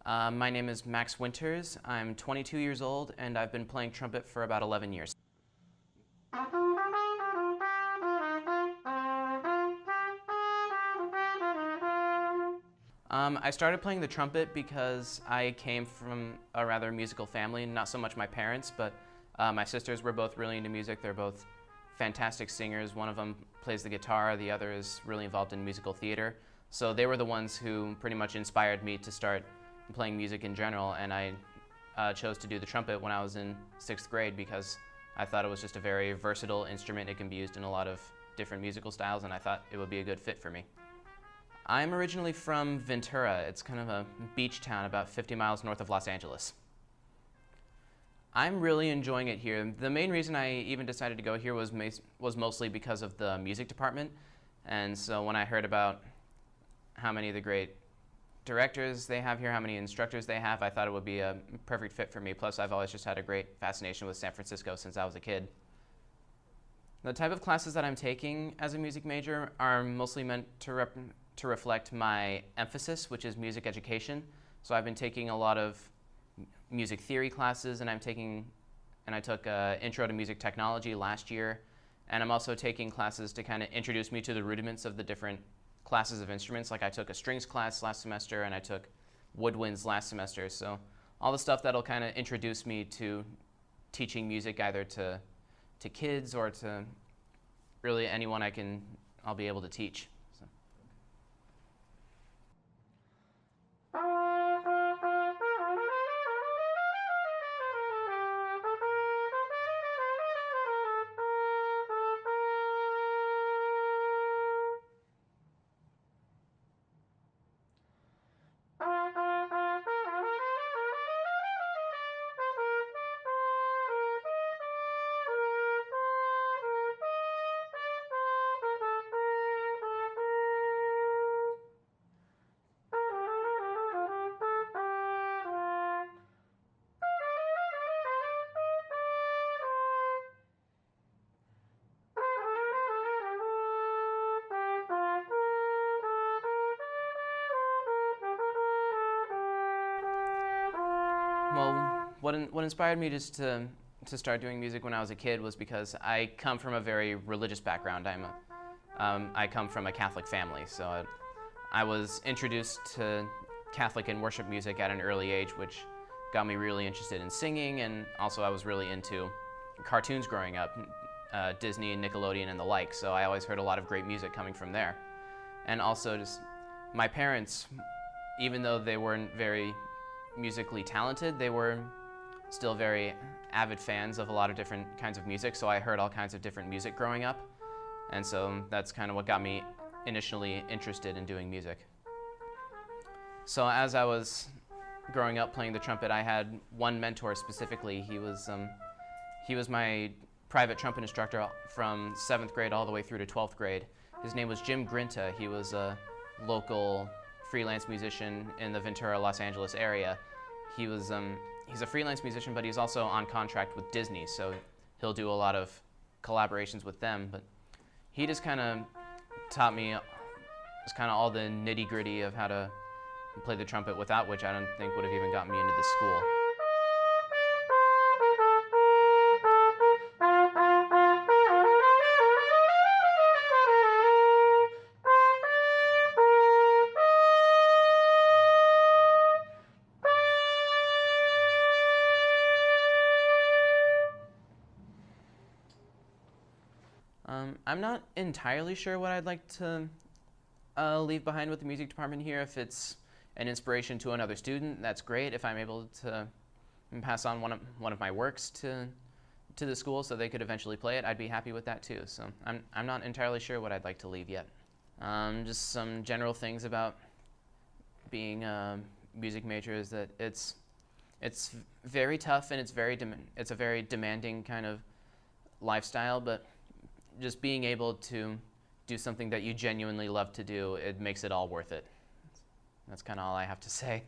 My name is Max Winters. I'm 22 years old and I've been playing trumpet for about 11 years. I started playing the trumpet because I came from a rather musical family, not so much my parents, but my sisters were both really into music. They're both fantastic singers. One of them plays the guitar, the other is really involved in musical theater. So they were the ones who pretty much inspired me to start playing music in general, and I chose to do the trumpet when I was in 6th grade because I thought it was just a very versatile instrument. It can be used in a lot of different musical styles, and I thought it would be a good fit for me. I'm originally from Ventura. It's kind of a beach town about 50 miles north of Los Angeles. I'm really enjoying it here. The main reason I even decided to go here was mostly because of the music department. And so when I heard about how many of the great directors they have here, how many instructors they have, I thought it would be a perfect fit for me. Plus, I've always just had a great fascination with San Francisco since I was a kid. The type of classes that I'm taking as a music major are mostly meant to reflect my emphasis, which is music education. So I've been taking a lot of music theory classes, and I took Intro to Music Technology last year, and I'm also taking classes to kind of introduce me to the rudiments of the different classes of instruments. Like I took a strings class last semester, and I took woodwinds last semester. So all the stuff that'll kind of introduce me to teaching music either to kids or to really anyone I'll be able to teach. So. Well, what inspired me just to start doing music when I was a kid was because I come from a very religious background. I come from a Catholic family, so I was introduced to Catholic and worship music at an early age, which got me really interested in singing, and also I was really into cartoons growing up, Disney and Nickelodeon and the like, so I always heard a lot of great music coming from there. And also just my parents, even though they weren't very musically talented, they were still very avid fans of a lot of different kinds of music, so I heard all kinds of different music growing up, and so that's kind of what got me initially interested in doing music. So as I was growing up playing the trumpet, I had one mentor specifically. He was my private trumpet instructor from 7th grade all the way through to 12th grade. His name was Jim Grinta. He was a local freelance musician in the Ventura, Los Angeles area. He's a freelance musician, but he's also on contract with Disney, so he'll do a lot of collaborations with them. But he just kind of taught me just kind of all the nitty-gritty of how to play the trumpet, without which I don't think would have even gotten me into the school. I'm not entirely sure what I'd like to leave behind with the music department here. If it's an inspiration to another student, that's great. If I'm able to pass on one of my works to the school so they could eventually play it, I'd be happy with that too. So I'm not entirely sure what I'd like to leave yet. Just some general things about being a music major is that it's very tough, and it's a very demanding kind of lifestyle, but just being able to do something that you genuinely love to do, it makes it all worth it. That's kind of all I have to say.